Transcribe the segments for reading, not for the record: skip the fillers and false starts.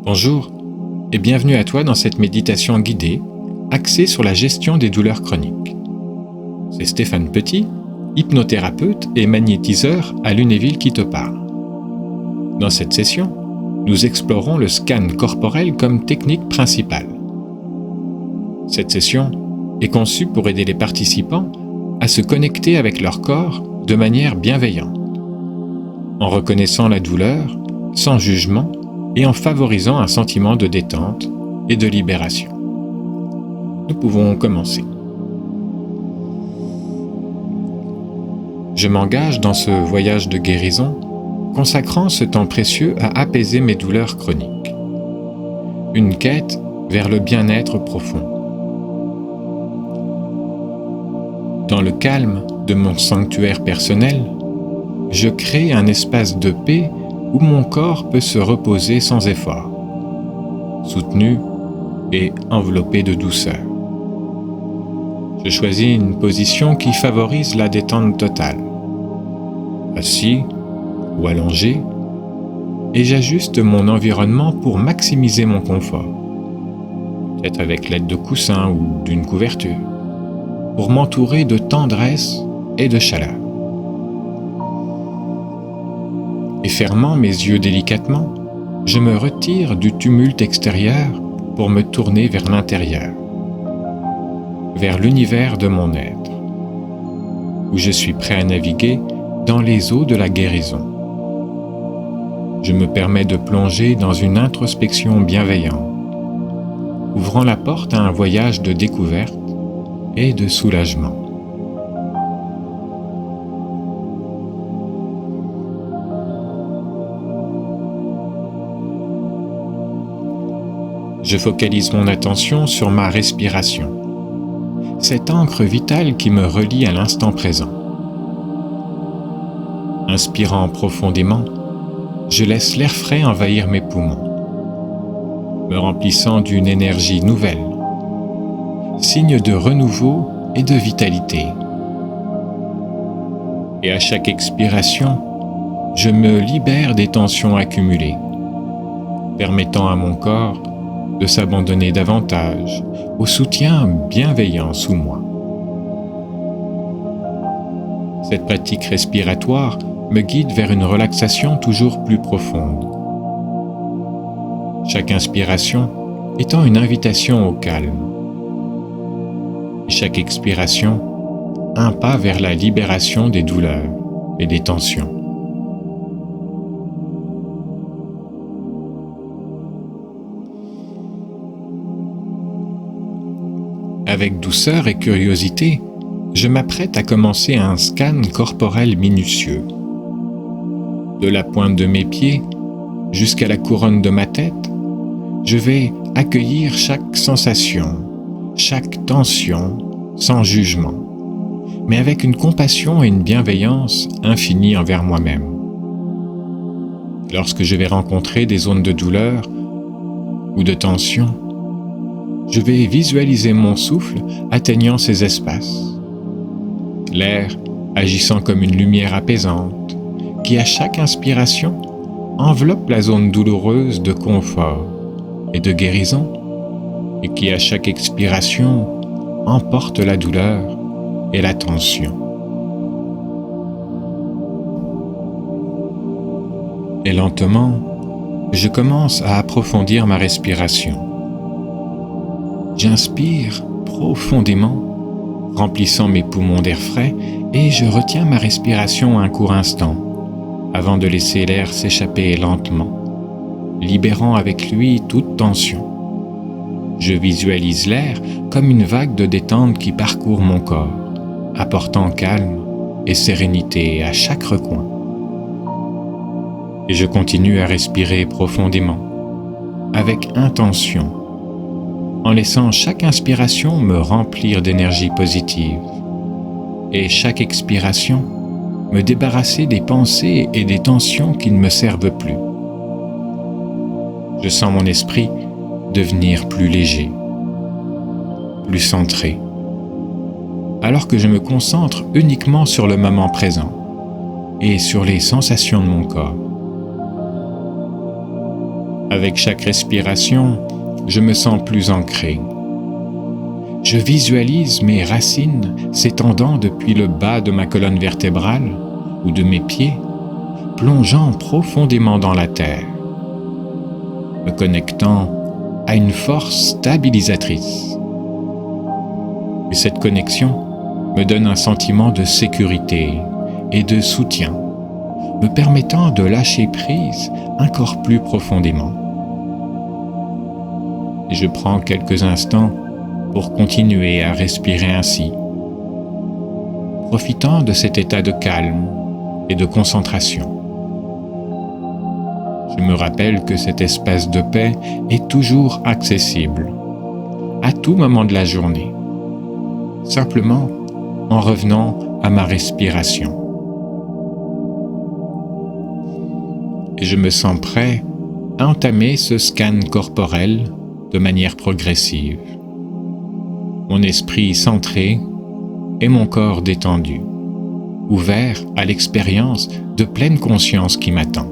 Bonjour et bienvenue à toi dans cette méditation guidée axée sur la gestion des douleurs chroniques. C'est Stéphane Petit, hypnothérapeute et magnétiseur à Lunéville qui te parle. Dans cette session, nous explorons le scan corporel comme technique principale. Cette session est conçue pour aider les participants à se connecter avec leur corps de manière bienveillante, en reconnaissant la douleur, sans jugement et en favorisant un sentiment de détente et de libération. Nous pouvons commencer. Je m'engage dans ce voyage de guérison, consacrant ce temps précieux à apaiser mes douleurs chroniques. Une quête vers le bien-être profond. Dans le calme de mon sanctuaire personnel, je crée un espace de paix où mon corps peut se reposer sans effort, soutenu et enveloppé de douceur. Je choisis une position qui favorise la détente totale, assis ou allongé, et j'ajuste mon environnement pour maximiser mon confort, peut-être avec l'aide de coussins ou d'une couverture, pour m'entourer de tendresse et de chaleur. Et fermant mes yeux délicatement, je me retire du tumulte extérieur pour me tourner vers l'intérieur, vers l'univers de mon être, où je suis prêt à naviguer dans les eaux de la guérison. Je me permets de plonger dans une introspection bienveillante, ouvrant la porte à un voyage de découverte et de soulagement. Je focalise mon attention sur ma respiration, cette ancre vitale qui me relie à l'instant présent. Inspirant profondément, je laisse l'air frais envahir mes poumons, me remplissant d'une énergie nouvelle, signe de renouveau et de vitalité. Et à chaque expiration, je me libère des tensions accumulées, permettant à mon corps de s'abandonner davantage au soutien bienveillant sous moi. Cette pratique respiratoire me guide vers une relaxation toujours plus profonde. Chaque inspiration étant une invitation au calme. Et chaque expiration, un pas vers la libération des douleurs et des tensions. Avec douceur et curiosité, je m'apprête à commencer un scan corporel minutieux. De la pointe de mes pieds jusqu'à la couronne de ma tête, je vais accueillir chaque sensation, chaque tension, sans jugement, mais avec une compassion et une bienveillance infinie envers moi-même. Lorsque je vais rencontrer des zones de douleur ou de tension, je vais visualiser mon souffle atteignant ces espaces. L'air agissant comme une lumière apaisante qui, à chaque inspiration, enveloppe la zone douloureuse de confort et de guérison et qui, à chaque expiration, emporte la douleur et la tension. Et lentement, je commence à approfondir ma respiration. J'inspire profondément, remplissant mes poumons d'air frais, et je retiens ma respiration un court instant, avant de laisser l'air s'échapper lentement, libérant avec lui toute tension. Je visualise l'air comme une vague de détente qui parcourt mon corps, apportant calme et sérénité à chaque recoin. Et je continue à respirer profondément, avec intention, en laissant chaque inspiration me remplir d'énergie positive et chaque expiration me débarrasser des pensées et des tensions qui ne me servent plus. Je sens mon esprit devenir plus léger, plus centré, alors que je me concentre uniquement sur le moment présent et sur les sensations de mon corps. Avec chaque respiration, je me sens plus ancré. Je visualise mes racines s'étendant depuis le bas de ma colonne vertébrale ou de mes pieds, plongeant profondément dans la terre, me connectant à une force stabilisatrice. Et cette connexion me donne un sentiment de sécurité et de soutien, me permettant de lâcher prise encore plus profondément. Et je prends quelques instants pour continuer à respirer ainsi, profitant de cet état de calme et de concentration. Je me rappelle que cet espace de paix est toujours accessible, à tout moment de la journée, simplement en revenant à ma respiration. Et je me sens prêt à entamer ce scan corporel de manière progressive. Mon esprit centré et mon corps détendu, ouvert à l'expérience de pleine conscience qui m'attend.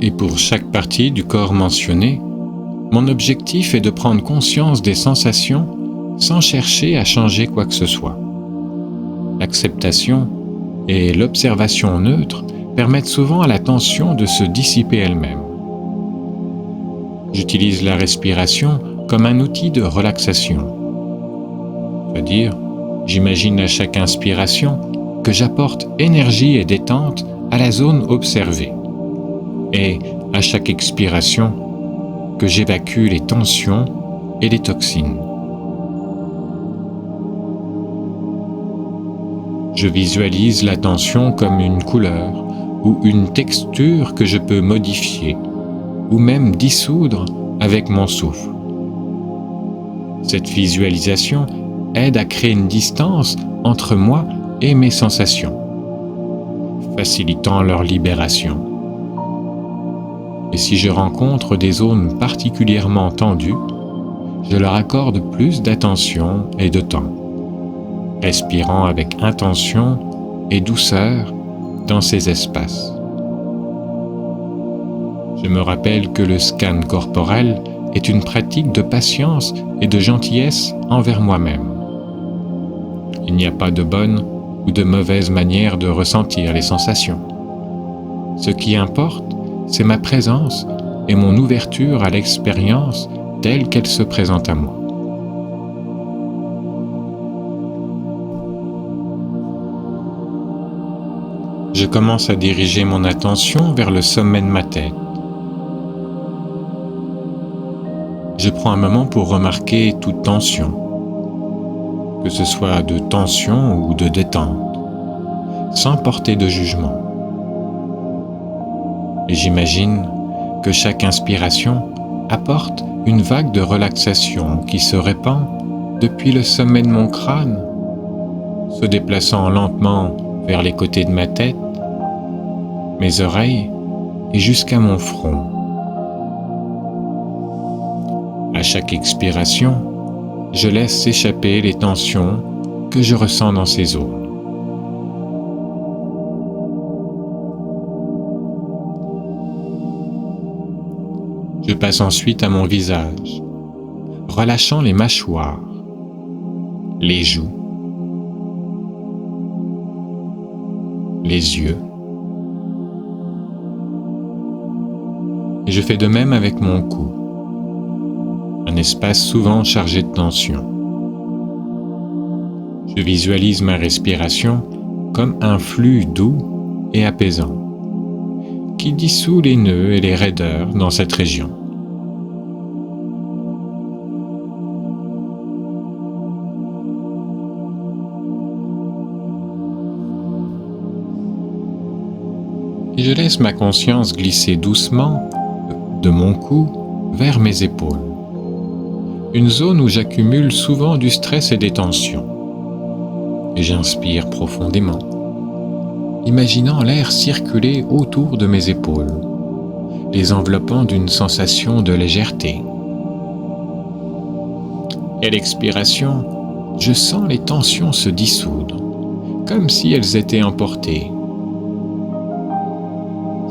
Et pour chaque partie du corps mentionnée, mon objectif est de prendre conscience des sensations sans chercher à changer quoi que ce soit. L'acceptation et l'observation neutre permettent souvent à la tension de se dissiper elle-même. J'utilise la respiration comme un outil de relaxation. C'est-à-dire, j'imagine à chaque inspiration que j'apporte énergie et détente à la zone observée, et à chaque expiration que j'évacue les tensions et les toxines. Je visualise la tension comme une couleur ou une texture que je peux modifier ou même dissoudre avec mon souffle. Cette visualisation aide à créer une distance entre moi et mes sensations, facilitant leur libération. Et si je rencontre des zones particulièrement tendues, je leur accorde plus d'attention et de temps, respirant avec intention et douceur dans ces espaces. Je me rappelle que le scan corporel est une pratique de patience et de gentillesse envers moi-même. Il n'y a pas de bonne ou de mauvaise manière de ressentir les sensations. Ce qui importe, c'est ma présence et mon ouverture à l'expérience telle qu'elle se présente à moi. Je commence à diriger mon attention vers le sommet de ma tête. Je prends un moment pour remarquer toute tension, que ce soit de tension ou de détente, sans porter de jugement. Et j'imagine que chaque inspiration apporte une vague de relaxation qui se répand depuis le sommet de mon crâne, se déplaçant lentement vers les côtés de ma tête, mes oreilles et jusqu'à mon front. À chaque expiration, je laisse s'échapper les tensions que je ressens dans ces zones. Je passe ensuite à mon visage, relâchant les mâchoires, les joues, les yeux. Et je fais de même avec mon cou, un espace souvent chargé de tension. Je visualise ma respiration comme un flux doux et apaisant, qui dissout les nœuds et les raideurs dans cette région. Et je laisse ma conscience glisser doucement de mon cou vers mes épaules, une zone où j'accumule souvent du stress et des tensions. Et j'inspire profondément, imaginant l'air circuler autour de mes épaules, les enveloppant d'une sensation de légèreté. Et à l'expiration, je sens les tensions se dissoudre, comme si elles étaient emportées.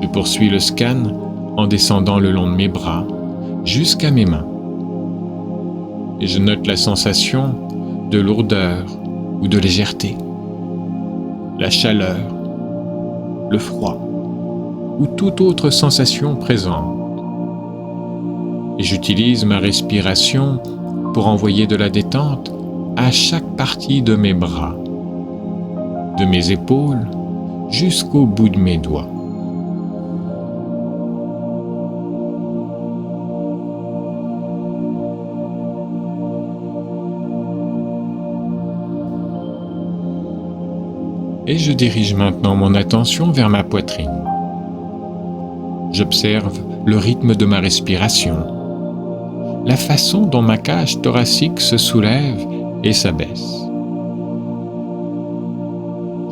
Je poursuis le scan en descendant le long de mes bras jusqu'à mes mains. Et je note la sensation de lourdeur ou de légèreté, la chaleur, le froid ou toute autre sensation présente. Et j'utilise ma respiration pour envoyer de la détente à chaque partie de mes bras, de mes épaules jusqu'au bout de mes doigts. Et je dirige maintenant mon attention vers ma poitrine. J'observe le rythme de ma respiration, la façon dont ma cage thoracique se soulève et s'abaisse.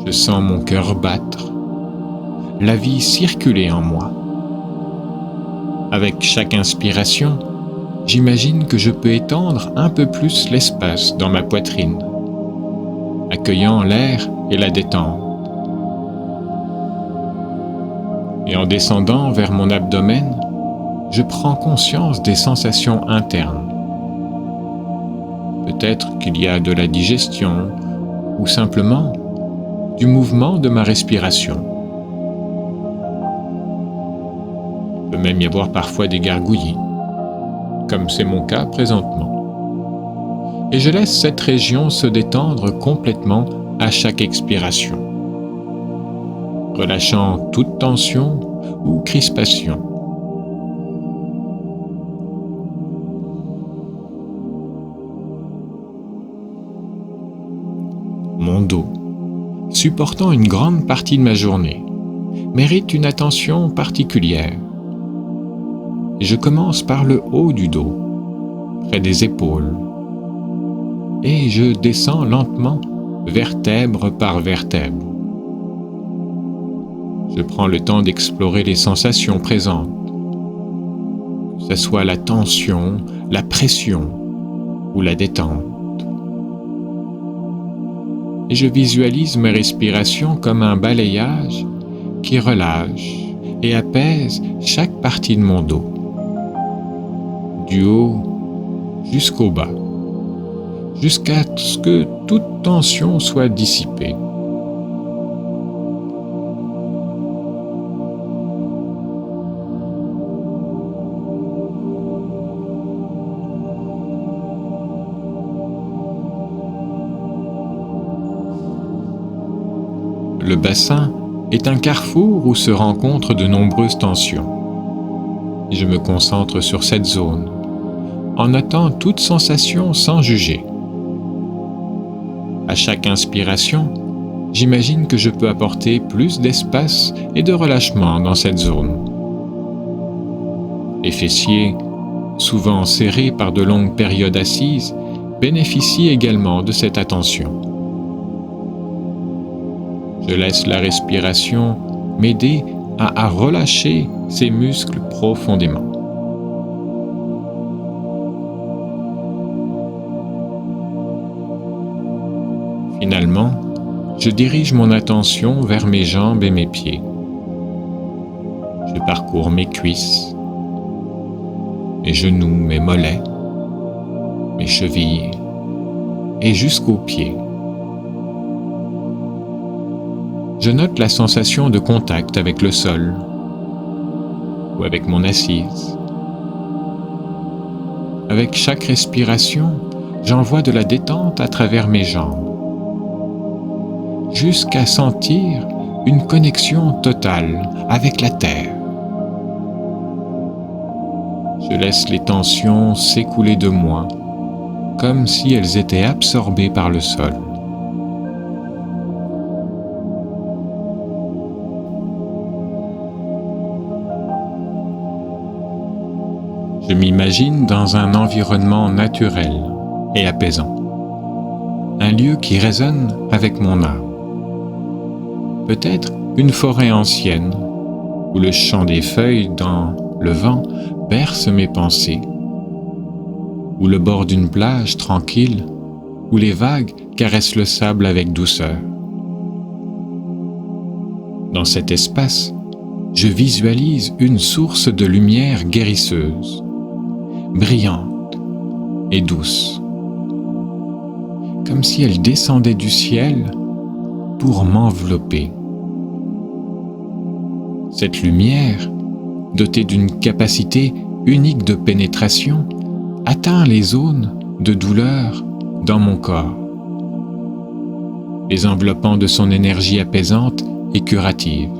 Je sens mon cœur battre, la vie circuler en moi. Avec chaque inspiration, j'imagine que je peux étendre un peu plus l'espace dans ma poitrine, accueillant l'air et la détente. Et en descendant vers mon abdomen, je prends conscience des sensations internes. Peut-être qu'il y a de la digestion ou simplement du mouvement de ma respiration. Il peut même y avoir parfois des gargouillis, comme c'est mon cas présentement. Et je laisse cette région se détendre complètement à chaque expiration, relâchant toute tension ou crispation. Mon dos, supportant une grande partie de ma journée, mérite une attention particulière. Et je commence par le haut du dos, près des épaules, et je descends lentement, vertèbre par vertèbre. Je prends le temps d'explorer les sensations présentes, que ce soit la tension, la pression ou la détente. Et je visualise ma respiration comme un balayage qui relâche et apaise chaque partie de mon dos, du haut jusqu'au bas, jusqu'à ce que toute tension soit dissipée. Le bassin est un carrefour où se rencontrent de nombreuses tensions. Je me concentre sur cette zone, en notant toute sensation sans juger. À chaque inspiration, j'imagine que je peux apporter plus d'espace et de relâchement dans cette zone. Les fessiers, souvent serrés par de longues périodes assises, bénéficient également de cette attention. Je laisse la respiration m'aider à relâcher ces muscles profondément. Finalement, je dirige mon attention vers mes jambes et mes pieds. Je parcours mes cuisses, mes genoux, mes mollets, mes chevilles et jusqu'aux pieds. Je note la sensation de contact avec le sol ou avec mon assise. Avec chaque respiration, j'envoie de la détente à travers mes jambes, jusqu'à sentir une connexion totale avec la terre. Je laisse les tensions s'écouler de moi, comme si elles étaient absorbées par le sol. Je m'imagine dans un environnement naturel et apaisant, un lieu qui résonne avec mon âme. Peut-être une forêt ancienne, ou le chant des feuilles dans le vent berce mes pensées, ou le bord d'une plage tranquille, où les vagues caressent le sable avec douceur. Dans cet espace, je visualise une source de lumière guérisseuse, brillante et douce, comme si elle descendait du ciel pour m'envelopper. Cette lumière, dotée d'une capacité unique de pénétration, atteint les zones de douleur dans mon corps, les enveloppant de son énergie apaisante et curative,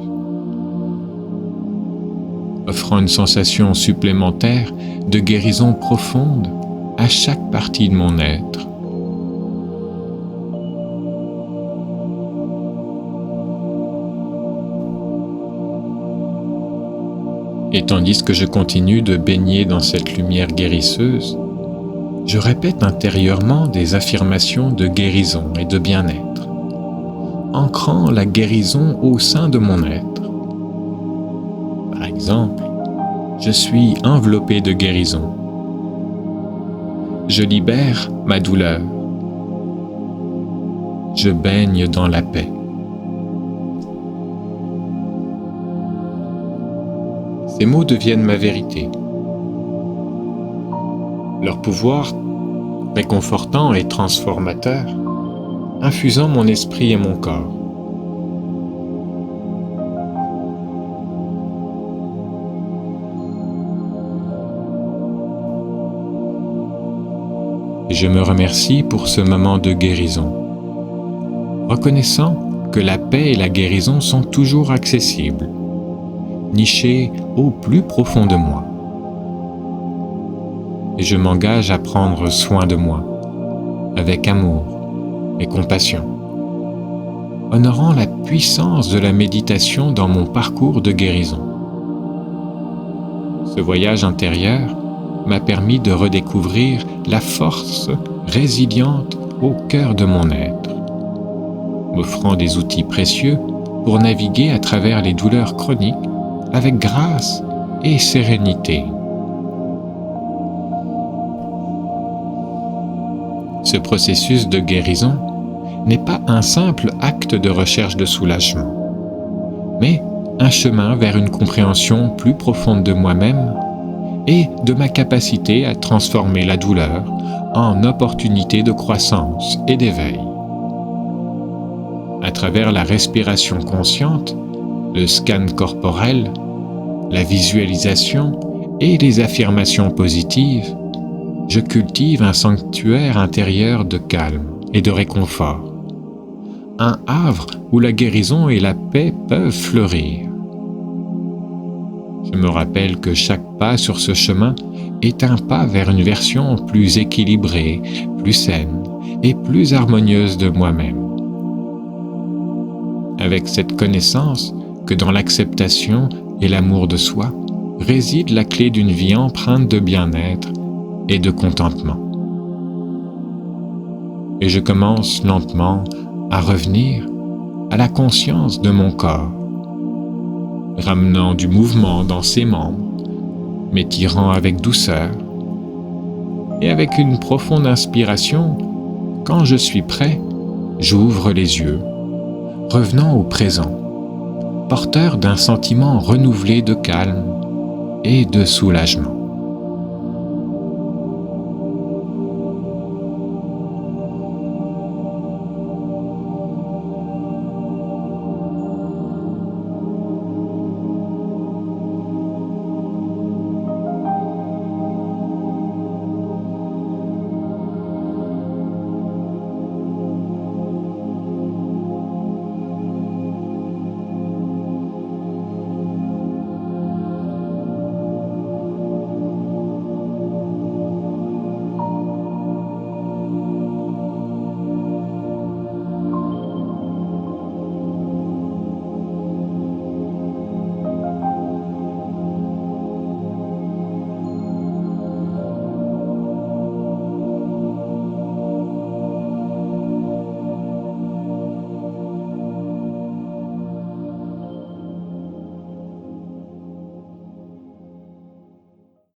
offrant une sensation supplémentaire de guérison profonde à chaque partie de mon être. Et tandis que je continue de baigner dans cette lumière guérisseuse, je répète intérieurement des affirmations de guérison et de bien-être, ancrant la guérison au sein de mon être. Par exemple, je suis enveloppé de guérison. Je libère ma douleur. Je baigne dans la paix. Ces mots deviennent ma vérité. Leur pouvoir, réconfortant et transformateur, infusant mon esprit et mon corps. Et je me remercie pour ce moment de guérison, reconnaissant que la paix et la guérison sont toujours accessibles, nichées au plus profond de moi. Et je m'engage à prendre soin de moi, avec amour et compassion, honorant la puissance de la méditation dans mon parcours de guérison. Ce voyage intérieur m'a permis de redécouvrir la force résiliente au cœur de mon être, m'offrant des outils précieux pour naviguer à travers les douleurs chroniques avec grâce et sérénité. Ce processus de guérison n'est pas un simple acte de recherche de soulagement, mais un chemin vers une compréhension plus profonde de moi-même et de ma capacité à transformer la douleur en opportunité de croissance et d'éveil. À travers la respiration consciente, le scan corporel, la visualisation et les affirmations positives, je cultive un sanctuaire intérieur de calme et de réconfort, un havre où la guérison et la paix peuvent fleurir. Je me rappelle que chaque pas sur ce chemin est un pas vers une version plus équilibrée, plus saine et plus harmonieuse de moi-même. Avec cette connaissance que dans l'acceptation et l'amour de soi réside la clé d'une vie empreinte de bien-être et de contentement. Et je commence lentement à revenir à la conscience de mon corps, ramenant du mouvement dans ses membres, m'étirant avec douceur, et avec une profonde inspiration, quand je suis prêt, j'ouvre les yeux, revenant au présent, porteur d'un sentiment renouvelé de calme et de soulagement.